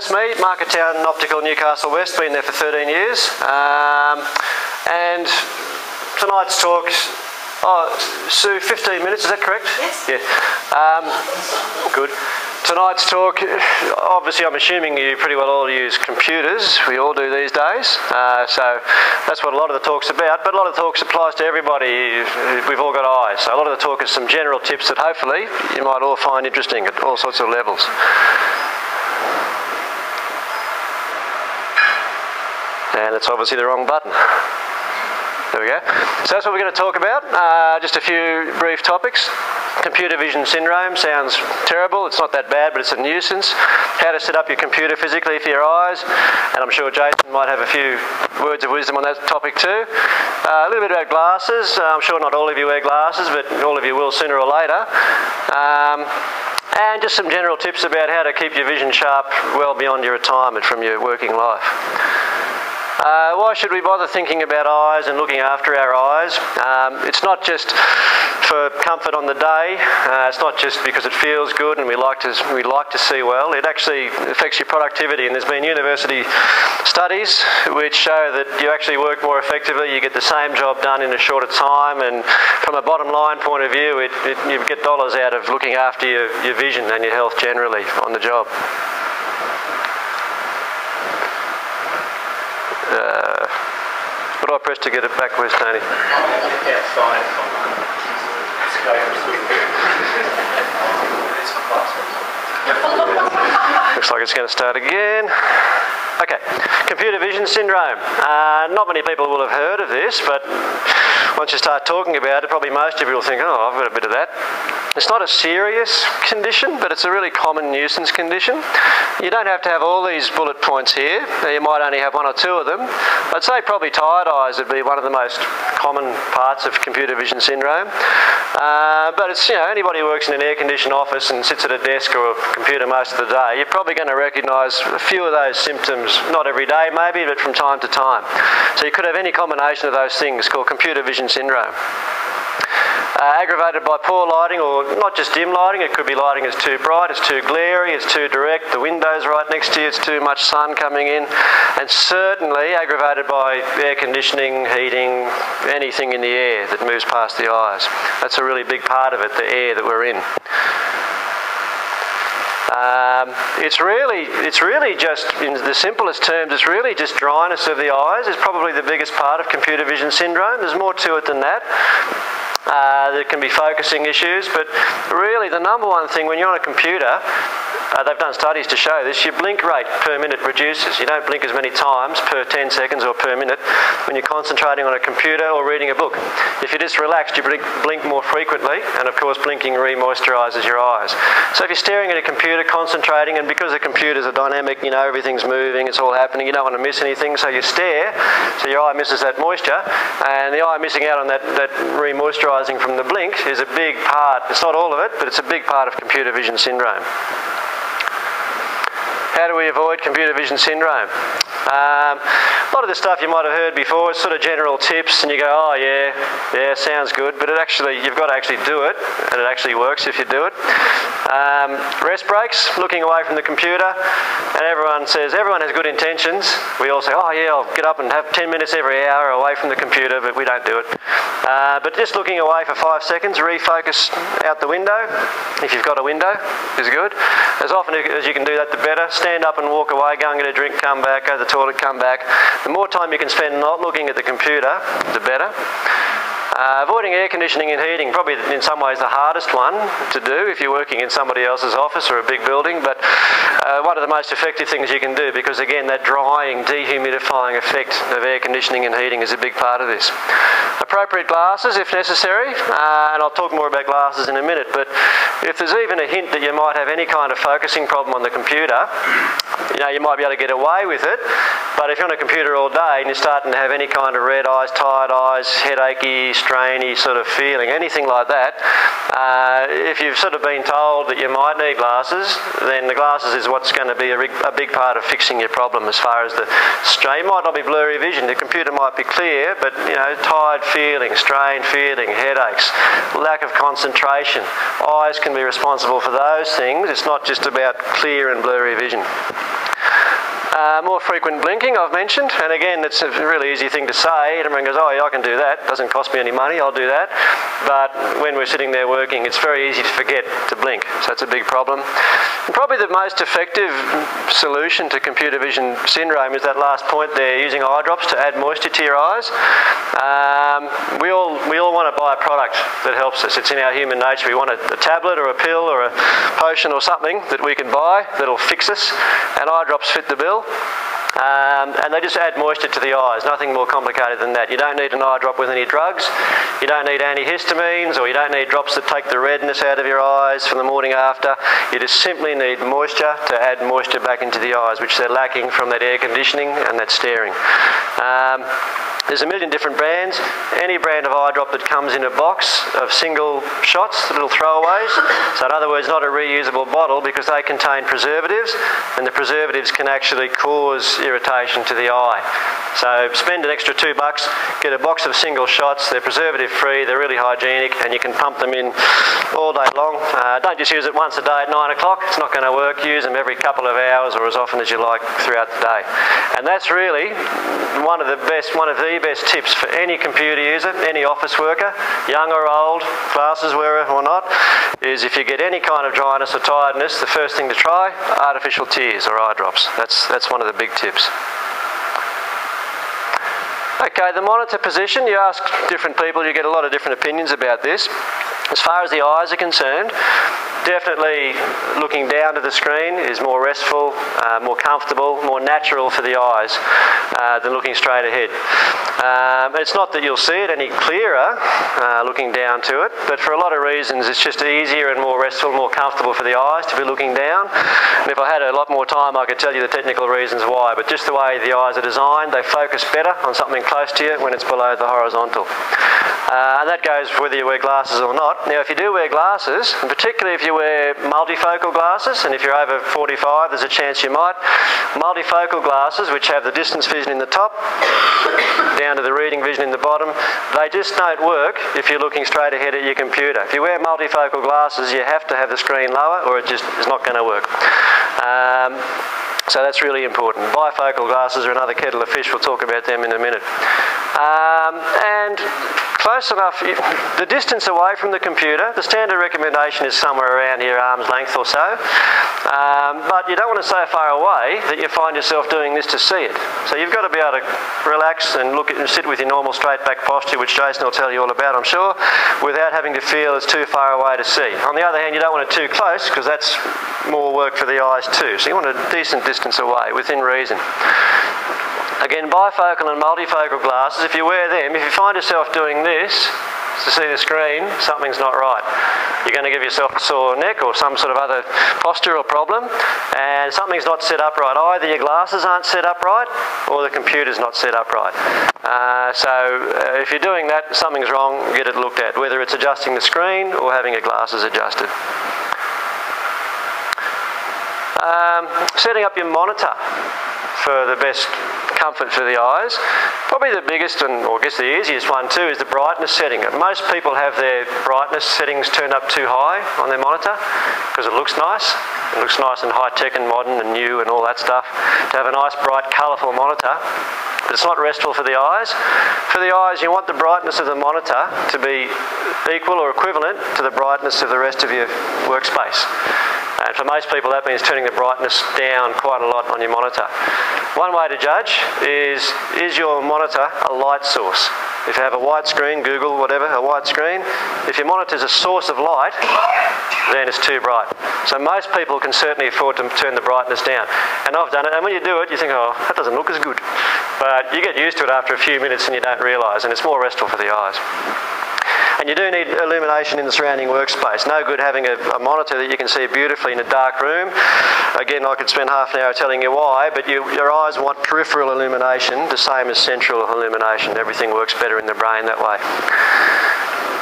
that's me, Marketown Optical, Newcastle West, been there for 13 years. And tonight's talk, Sue, 15 minutes, is that correct? Yes. Yeah. Good. Tonight's talk, obviously I'm assuming you pretty well all use computers. We all do these days. So that's what a lot of the talk's about, but a lot of the talk applies to everybody. We've all got eyes. So a lot of the talk is some general tips that hopefully you might all find interesting at all sorts of levels. And it's obviously the wrong button. There we go. So that's what we're going to talk about. Just a few brief topics. Computer vision syndrome sounds terrible. It's not that bad, but it's a nuisance. How to set up your computer physically for your eyes. And I'm sure Jason might have a few words of wisdom on that topic too. A little bit about glasses. I'm sure not all of you wear glasses, but all of you will sooner or later. And just some general tips about how to keep your vision sharp well beyond your retirement from your working life. Why should we bother thinking about eyes and looking after our eyes? It's not just for comfort on the day. It's not just because it feels good and we like to see well. It actually affects your productivity, and there's been university studies which show that you actually work more effectively. You get the same job done in a shorter time, and from a bottom line point of view, you get dollars out of looking after your vision and your health generally on the job. What do I press to get it back? Where's Tony? Looks like it's going to start again. Okay, computer vision syndrome. Not many people will have heard of this, but once you start talking about it, probably most of you will think, oh, I've got a bit of that. It's not a serious condition, but it's a really common nuisance condition. You don't have to have all these bullet points here. You might only have one or two of them. I'd say probably tired eyes would be one of the most common parts of computer vision syndrome. But it's, anybody who works in an air-conditioned office and sits at a desk or a computer most of the day, you're probably going to recognise a few of those symptoms, not every day maybe, but from time to time. So you could have any combination of those things called computer vision syndrome. Aggravated by poor lighting, or not just dim lighting, it could be lighting is too bright, it's too glary, it's too direct, the window's right next to you, it's too much sun coming in, and certainly aggravated by air conditioning, heating, anything in the air that moves past the eyes. That's a really big part of it, the air that we're in. It's really just, in the simplest terms, it's really just dryness of the eyes is probably the biggest part of computer vision syndrome. There's more to it than that. There can be focusing issues, but really the number one thing when you're on a computer, they've done studies to show this, your blink rate per minute reduces. You don't blink as many times per 10 seconds or per minute when you're concentrating on a computer or reading a book. If you're just relaxed, you blink more frequently, and of course blinking re-moisturises your eyes. So if you're staring at a computer, concentrating, and because the computers are dynamic, everything's moving, it's all happening, you don't want to miss anything, so you stare, so your eye misses that moisture, and the eye missing out on that re-moisturising from the blink is a big part, it's not all of it, but it's a big part of computer vision syndrome. How do we avoid computer vision syndrome? A lot of the stuff you might have heard before, it's sort of general tips, and you go, oh yeah, sounds good, but you've got to actually do it, and it actually works if you do it. Rest breaks, looking away from the computer, and everyone has good intentions. We all say, oh yeah, I'll get up and have 10 minutes every hour away from the computer, but we don't do it. But just looking away for 5 seconds, refocus out the window, if you've got a window, is good. As often as you can do that, the better. Stand up and walk away, go and get a drink, come back, go to the toilet, come back. The more time you can spend not looking at the computer, the better. Avoiding air conditioning and heating, probably in some ways the hardest one to do if you're working in somebody else's office or a big building, but one of the most effective things you can do, because again that drying, dehumidifying effect of air conditioning and heating is a big part of this. Appropriate glasses if necessary, and I'll talk more about glasses in a minute, but if there's even a hint that you might have any kind of focusing problem on the computer, you might be able to get away with it, but if you're on a computer all day and you're starting to have any kind of red eyes, tired eyes, headachy, strainy sort of feeling, anything like that, if you've sort of been told that you might need glasses, then the glasses is what's going to be a big part of fixing your problem as far as the strain. It might not be blurry vision, the computer might be clear, but tired feeling, strained feeling, headaches, lack of concentration. Eyes can be responsible for those things. It's not just about clear and blurry vision. More frequent blinking, I've mentioned, and again, it's a really easy thing to say. Everyone goes, oh yeah, I can do that. Doesn't cost me any money, I'll do that. But when we're sitting there working, it's very easy to forget to blink, so it's a big problem. And probably the most effective solution to computer vision syndrome is that last point there, using eye drops to add moisture to your eyes. We all want to buy a product that helps us. It's in our human nature. We want a tablet or a pill or a potion or something that we can buy that'll fix us, and eye drops fit the bill. And they just add moisture to the eyes, nothing more complicated than that. You don't need an eye drop with any drugs, you don't need antihistamines, or you don't need drops that take the redness out of your eyes for the morning after. You just simply need moisture to add moisture back into the eyes, which they're lacking from that air conditioning and that staring. There's a million different brands. Any brand of eye drop that comes in a box of single shots, little throwaways, so in other words, not a reusable bottle, because they contain preservatives, and the preservatives can actually cause irritation to the eye. So spend an extra $2, get a box of single shots. They're preservative free, they're really hygienic, and you can pump them in all day long. Don't just use it once a day at 9 o'clock, it's not going to work. Use them every couple of hours or as often as you like throughout the day. And that's really one of the best tips for any computer user, any office worker, young or old, glasses wearer or not, is if you get any kind of dryness or tiredness, the first thing to try, artificial tears or eye drops. That's one of the big tips. Okay, the monitor position, you ask different people, you get a lot of different opinions about this. As far as the eyes are concerned, definitely looking down to the screen is more restful, more comfortable, more natural for the eyes than looking straight ahead. It's not that you'll see it any clearer looking down to it, but for a lot of reasons it's just easier and more restful, more comfortable for the eyes to be looking down. And if I had a lot more time I could tell you the technical reasons why, but just the way the eyes are designed, they focus better on something close to you when it's below the horizontal. And that goes whether you wear glasses or not. Now if you do wear glasses, and particularly if you wear multifocal glasses, and if you're over 45 there's a chance you might, multifocal glasses which have the distance vision in the top down to the reading vision in the bottom, they just don't work if you're looking straight ahead at your computer. If you wear multifocal glasses you have to have the screen lower or it just is not going to work. So that's really important. Bifocal glasses are another kettle of fish, we'll talk about them in a minute. And close enough, the distance away from the computer, the standard recommendation is somewhere around here, arm's length or so. But you don't want to so far away that you find yourself doing this to see it. So you've got to be able to relax and look at and sit with your normal straight back posture, which Jason will tell you all about, I'm sure, without having to feel it's too far away to see. On the other hand, you don't want it too close because that's more work for the eyes too. So you want a decent distance away, within reason. Again, bifocal and multifocal glasses, if you wear them, if you find yourself doing this to see the screen, something's not right. You're going to give yourself a sore neck or some sort of other postural problem, and something's not set up right. Either your glasses aren't set up right or the computer's not set up right. So if you're doing that, something's wrong, get it looked at, whether it's adjusting the screen or having your glasses adjusted. Setting up your monitor for the best comfort for the eyes. Probably the biggest and, or I guess the easiest one too, is the brightness setting. Most people have their brightness settings turned up too high on their monitor because it looks nice. It looks nice and high-tech and modern and new and all that stuff. To have a nice, bright, colourful monitor, but it's not restful for the eyes. For the eyes, you want the brightness of the monitor to be equal or equivalent to the brightness of the rest of your workspace. And for most people that means turning the brightness down quite a lot on your monitor. One way to judge is your monitor a light source? If you have a white screen, Google, whatever, a white screen, if your monitor's a source of light, then it's too bright. So most people can certainly afford to turn the brightness down. And I've done it, and when you do it, you think, oh, that doesn't look as good. But you get used to it after a few minutes and you don't realise, and it's more restful for the eyes. And you do need illumination in the surrounding workspace. No good having a monitor that you can see beautifully in a dark room. Again, I could spend half an hour telling you why, but your eyes want peripheral illumination, the same as central illumination. Everything works better in the brain that way.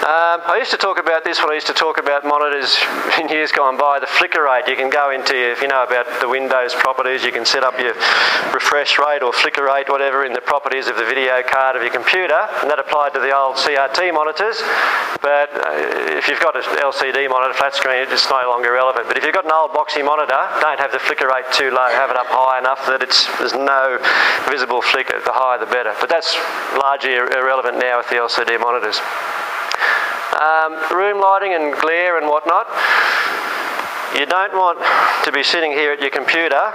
I used to talk about this when I used to talk about monitors in years gone by, the flicker rate. You can go into, if you know about the Windows properties, you can set up your refresh rate or flicker rate, whatever, in the properties of the video card of your computer, and that applied to the old CRT monitors. But if you've got an LCD monitor, flat screen, it's no longer relevant. But if you've got an old boxy monitor, don't have the flicker rate too low, have it up high enough that there's no visible flicker. The higher the better. But that's largely irrelevant now with the LCD monitors. Room lighting and glare and whatnot. You don't want to be sitting here at your computer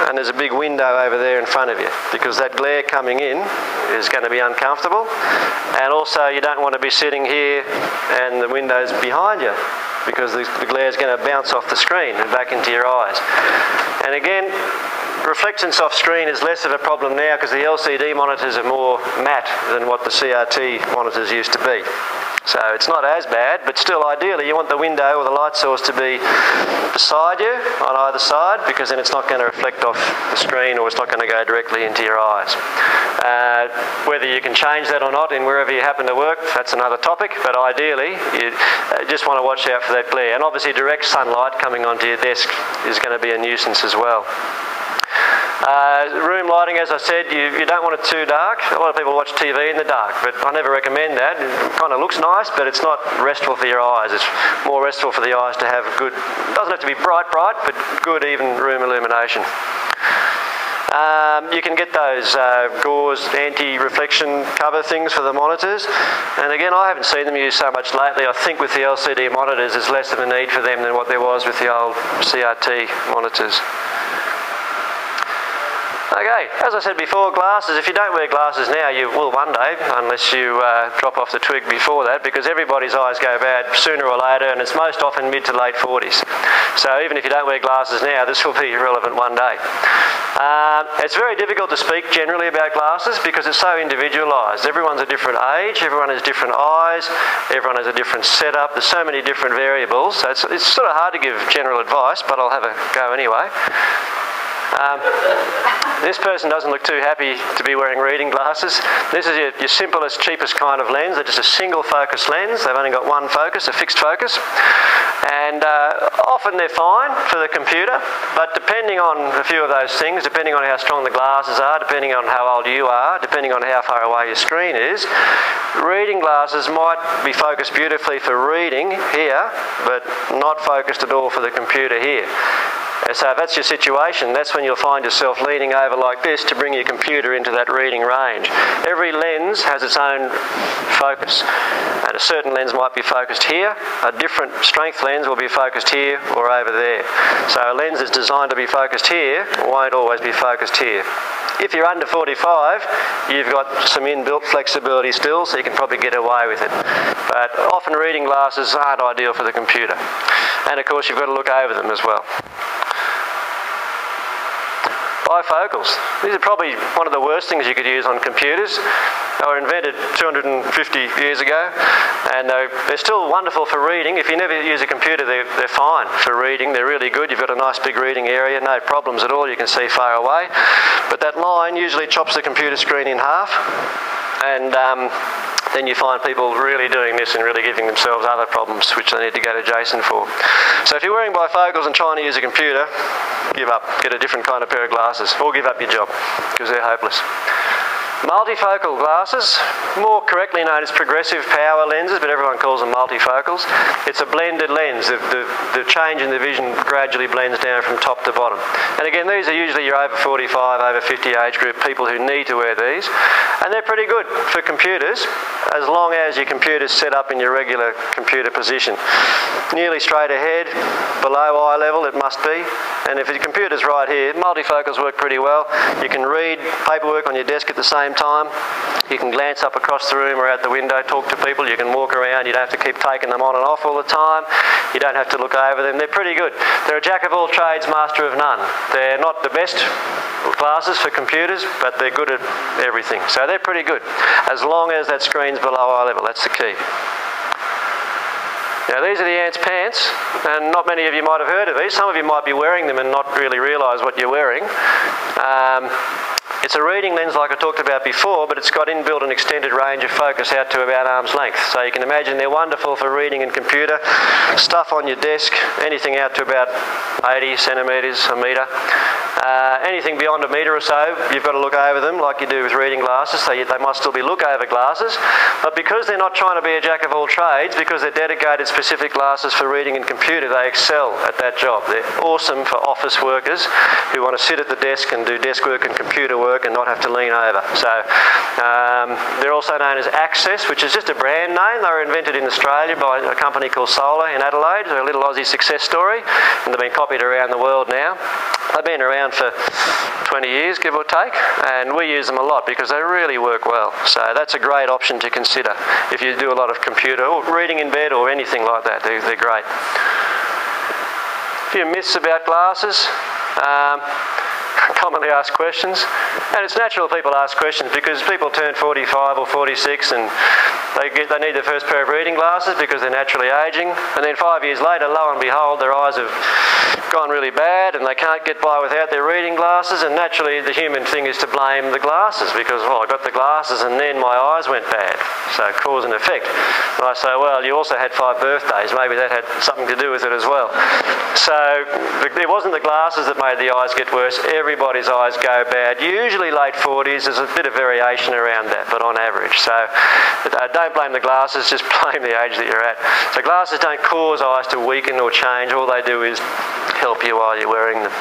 and there's a big window over there in front of you, because that glare coming in is going to be uncomfortable. And also you don't want to be sitting here and the window's behind you, because the glare is going to bounce off the screen and back into your eyes. And again, reflectance off screen is less of a problem now because the LCD monitors are more matte than what the CRT monitors used to be. So it's not as bad, but still ideally you want the window or the light source to be beside you on either side, because then it's not going to reflect off the screen or it's not going to go directly into your eyes. Whether you can change that or not in wherever you happen to work, that's another topic, but ideally you just want to watch out for that glare. And obviously direct sunlight coming onto your desk is going to be a nuisance as well. Room lighting, as I said, you don't want it too dark. A lot of people watch TV in the dark, but I never recommend that. It kind of looks nice, but it's not restful for your eyes. It's more restful for the eyes to have good, doesn't have to be bright, but good even room illumination. You can get those gauze anti-reflection cover things for the monitors, and again I haven't seen them used so much lately. I think with the LCD monitors there's less of a need for them than what there was with the old CRT monitors. Okay, as I said before, glasses. If you don't wear glasses now, you will one day, unless you drop off the twig before that, because everybody's eyes go bad sooner or later, and it's most often mid to late 40s. So even if you don't wear glasses now, this will be relevant one day. It's very difficult to speak generally about glasses because it's so individualised. Everyone's a different age, everyone has different eyes, everyone has a different setup. There's so many different variables, so it's sort of hard to give general advice, but I'll have a go anyway. This person doesn't look too happy to be wearing reading glasses. This is your simplest, cheapest kind of lens. They're just a single focus lens. They've only got one focus, a fixed focus. And often they're fine for the computer, but depending on a few of those things, depending on how strong the glasses are, depending on how old you are, depending on how far away your screen is, reading glasses might be focused beautifully for reading here, but not focused at all for the computer here. So if that's your situation, that's when you'll find yourself leaning over like this to bring your computer into that reading range. Every lens has its own focus, and a certain lens might be focused here, a different strength lens will be focused here or over there. So a lens that's designed to be focused here won't always be focused here. If you're under 45, you've got some inbuilt flexibility still, so you can probably get away with it. But often reading glasses aren't ideal for the computer. And of course you've got to look over them as well. Bifocals. These are probably one of the worst things you could use on computers. They were invented 250 years ago, and they're still wonderful for reading. If you never use a computer, they're fine for reading. They're really good. You've got a nice big reading area, no problems at all. You can see far away. But that line usually chops the computer screen in half, and then you find people really doing this and really giving themselves other problems which they need to go to Jason for. So if you're wearing bifocals and trying to use a computer, give up. Get a different kind of pair of glasses, or give up your job, because they're hopeless. Multifocal glasses, more correctly known as progressive power lenses, but everyone calls them multifocals. It's a blended lens. The change in the vision gradually blends down from top to bottom. And again, these are usually your over 45, over 50 age group people who need to wear these. And they're pretty good for computers, as long as your computer's set up in your regular computer position. Nearly straight ahead, below eye level it must be. And if your computer's right here, multifocals work pretty well. You can read paperwork on your desk at the same time. You can glance up across the room or out the window, talk to people. You can walk around. You don't have to keep taking them on and off all the time. You don't have to look over them. They're pretty good. They're a jack of all trades, master of none. They're not the best glasses for computers, but they're good at everything. So they're pretty good, as long as that screen's below eye level. That's the key. Now these are the Ants pants, and not many of you might have heard of these. Some of you might be wearing them and not really realise what you're wearing. It's a reading lens like I talked about before, but it's got inbuilt an extended range of focus out to about arm's length. So you can imagine they're wonderful for reading and computer, stuff on your desk, anything out to about 80 centimetres, a metre. Anything beyond a metre or so, you've got to look over them like you do with reading glasses, so they must still be look-over glasses. But because they're not trying to be a jack of all trades, because they're dedicated specific glasses for reading and computer, they excel at that job. They're awesome for office workers who want to sit at the desk and do desk work and computer work and not have to lean over. So they're also known as Access, which is just a brand name. They were invented in Australia by a company called Solar in Adelaide. They're a little Aussie success story, and they've been copied around the world now. They've been around for 20 years, give or take, and we use them a lot because they really work well. So that's a great option to consider if you do a lot of computer or reading in bed or anything like that. They're great. A few myths about glasses. Commonly asked questions, and it's natural people ask questions because people turn 45 or 46 and they need their first pair of reading glasses because they're naturally ageing, and then 5 years later, lo and behold, their eyes have gone really bad and they can't get by without their reading glasses, and naturally the human thing is to blame the glasses because, well, I got the glasses and then my eyes went bad, so cause and effect. And I say, well, you also had 5 birthdays, maybe that had something to do with it as well. So it wasn't the glasses that made the eyes get worse. Everybody's eyes go bad. Usually late 40s, there's a bit of variation around that, but on average. So don't blame the glasses, just blame the age that you're at. So glasses don't cause eyes to weaken or change. All they do is help you while you're wearing them.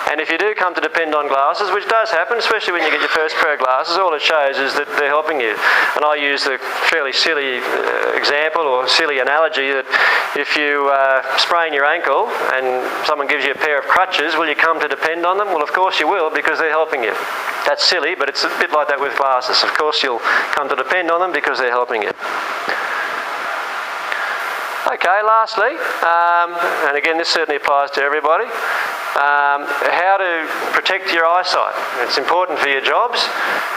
And if you do come to depend on glasses, which does happen, especially when you get your first pair of glasses, all it shows is that they're helping you. And I use the fairly silly example or silly analogy that if you sprain your ankle and someone gives you a pair of crutches, will you come to depend on them? Well, of course you will, because they're helping you. That's silly, but it's a bit like that with glasses. Of course you'll come to depend on them because they're helping you. Okay, lastly, and again this certainly applies to everybody, how to protect your eyesight. It's important for your jobs.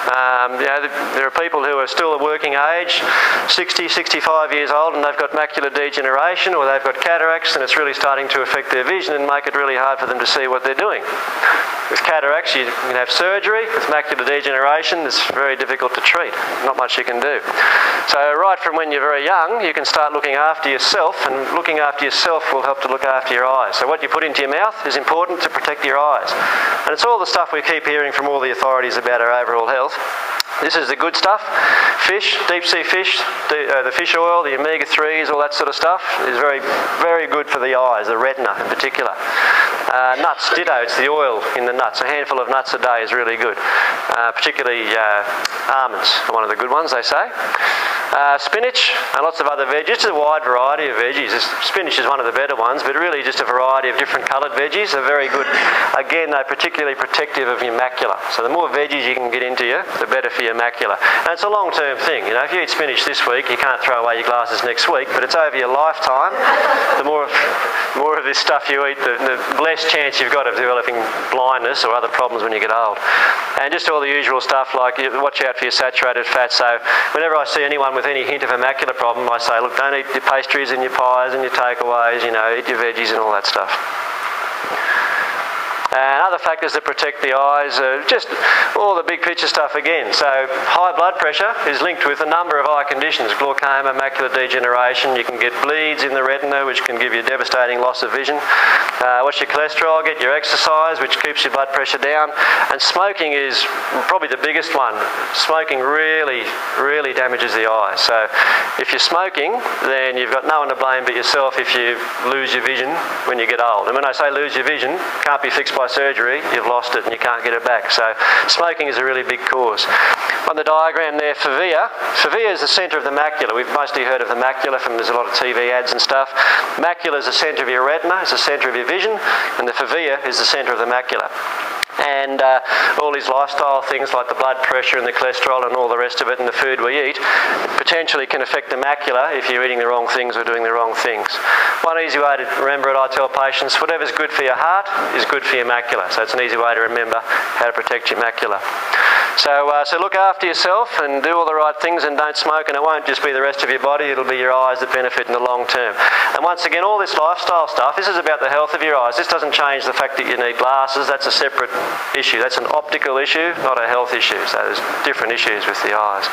You know, there are people who are still a working age, 60, 65 years old, and they've got macular degeneration or they've got cataracts, and it's really starting to affect their vision and make it really hard for them to see what they're doing. With cataracts, you can have surgery. With macular degeneration, it's very difficult to treat. Not much you can do. So right from when you're very young, you can start looking after yourself, and looking after yourself will help to look after your eyes. So what you put into your mouth is important to protect your eyes. And it's all the stuff we keep hearing from all the authorities about our overall health. This is the good stuff. Fish, deep sea fish, the fish oil, the omega-3s, all that sort of stuff is very, very good for the eyes, the retina in particular. Nuts, ditto, it's the oil in the nuts. A handful of nuts a day is really good. Particularly almonds are one of the good ones, they say. Spinach and lots of other veggies, just a wide variety of veggies. Spinach is one of the better ones, but really just a variety of different coloured veggies are very good. Again, they're particularly protective of your macula. So the more veggies you can get into you, the better for your macula. And it's a long-term thing. You know, if you eat spinach this week, you can't throw away your glasses next week, but it's over your lifetime. The more of this stuff you eat, the less chance you've got of developing blindness or other problems when you get old. And just all the usual stuff like watch out for your saturated fat. So whenever I see anyone with any hint of a macular problem, I say, look, don't eat your pastries and your pies and your takeaways, you know, eat your veggies and all that stuff. And other factors that protect the eyes are just all the big picture stuff again. So high blood pressure is linked with a number of eye conditions, glaucoma, macular degeneration. You can get bleeds in the retina, which can give you devastating loss of vision. Watch your cholesterol, get your exercise, which keeps your blood pressure down. And smoking is probably the biggest one. Smoking really, really damages the eyes. So if you're smoking, then you've got no one to blame but yourself if you lose your vision when you get old. And when I say lose your vision, can't be fixed by surgery, you've lost it and you can't get it back. So smoking is a really big cause. On the diagram there, fovea is the centre of the macula. We've mostly heard of the macula from, there's a lot of TV ads and stuff. Macula is the centre of your retina, it's the centre of your vision, and the fovea is the centre of the macula. And all these lifestyle things like the blood pressure and the cholesterol and all the rest of it and the food we eat potentially can affect the macula if you're eating the wrong things or doing the wrong things. One easy way to remember it, I tell patients, whatever's good for your heart is good for your macula. So it's an easy way to remember how to protect your macula. So look after yourself and do all the right things and don't smoke, and it won't just be the rest of your body, it'll be your eyes that benefit in the long term. And once again, all this lifestyle stuff, this is about the health of your eyes. This doesn't change the fact that you need glasses. That's a separate issue. That's an optical issue, not a health issue. So there's different issues with the eyes.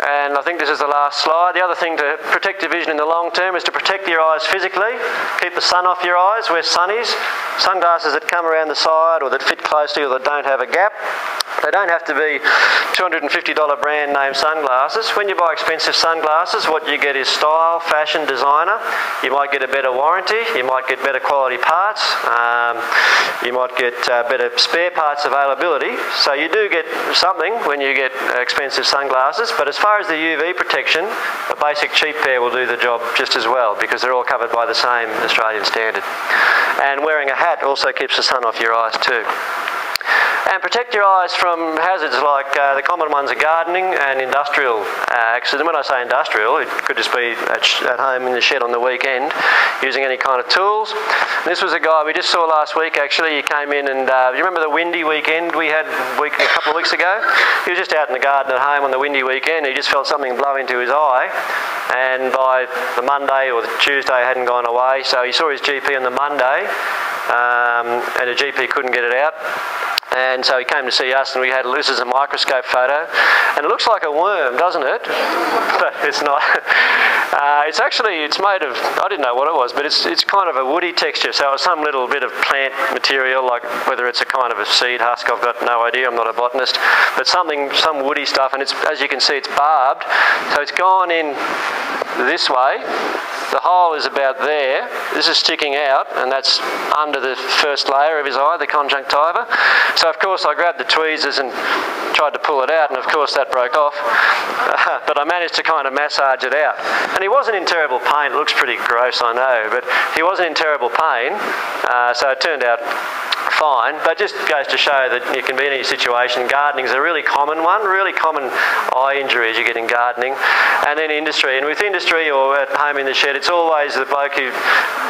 And I think this is the last slide. The other thing to protect your vision in the long term is to protect your eyes physically. Keep the sun off your eyes, wear sunnies. Sunglasses that come around the side or that fit closely or that don't have a gap. They don't have to be $250 brand name sunglasses. When you buy expensive sunglasses, what you get is style, fashion, designer. You might get a better warranty. You might get better quality parts. You might get better spare parts availability. So you do get something when you get expensive sunglasses. But as far as the UV protection, a basic cheap pair will do the job just as well because they're all covered by the same Australian standard. And wearing a hat also keeps the sun off your eyes too. And protect your eyes from hazards like the common ones are gardening and industrial accidents. When I say industrial, it could just be at home in the shed on the weekend using any kind of tools. And this was a guy we just saw last week actually. He came in and you remember the windy weekend we had a couple of weeks ago? He was just out in the garden at home on the windy weekend. He just felt something blow into his eye, and by the Monday or the Tuesday it hadn't gone away. So he saw his GP on the Monday and the GP couldn't get it out. And so he came to see us, and we had, this is a microscope photo, and it looks like a worm, doesn't it? But it's not. It's made of, I didn't know what it was, but it's kind of a woody texture, so it's some little bit of plant material, like whether it's a kind of a seed husk, I've got no idea, I'm not a botanist, but some woody stuff, and it's, as you can see, it's barbed, so it's gone in this way. The hole is about there. This is sticking out, and that's under the first layer of his eye, the conjunctiva. So of course I grabbed the tweezers and tried to pull it out, and of course that broke off. But I managed to kind of massage it out. And he wasn't in terrible pain. It looks pretty gross, I know, but he wasn't in terrible pain, so it turned out fine. But just goes to show that you can be in any situation. Gardening is a really common one, really common eye injuries you get in gardening. And then industry, and with industry or at home in the shed, it's always the bloke who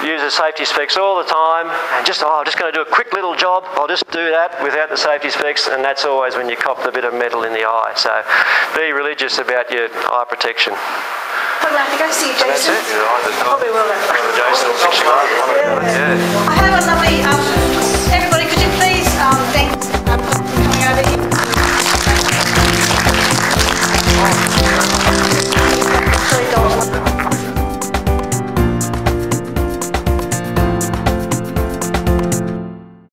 uses safety specs all the time and just, I'm just going to do a quick little job, I'll just do that without the safety specs, and that's always when you cop the bit of metal in the eye. So be religious about your eye protection. I'm going to go see Jason. That's it. Probably will then. Jason will fix you up. Yeah.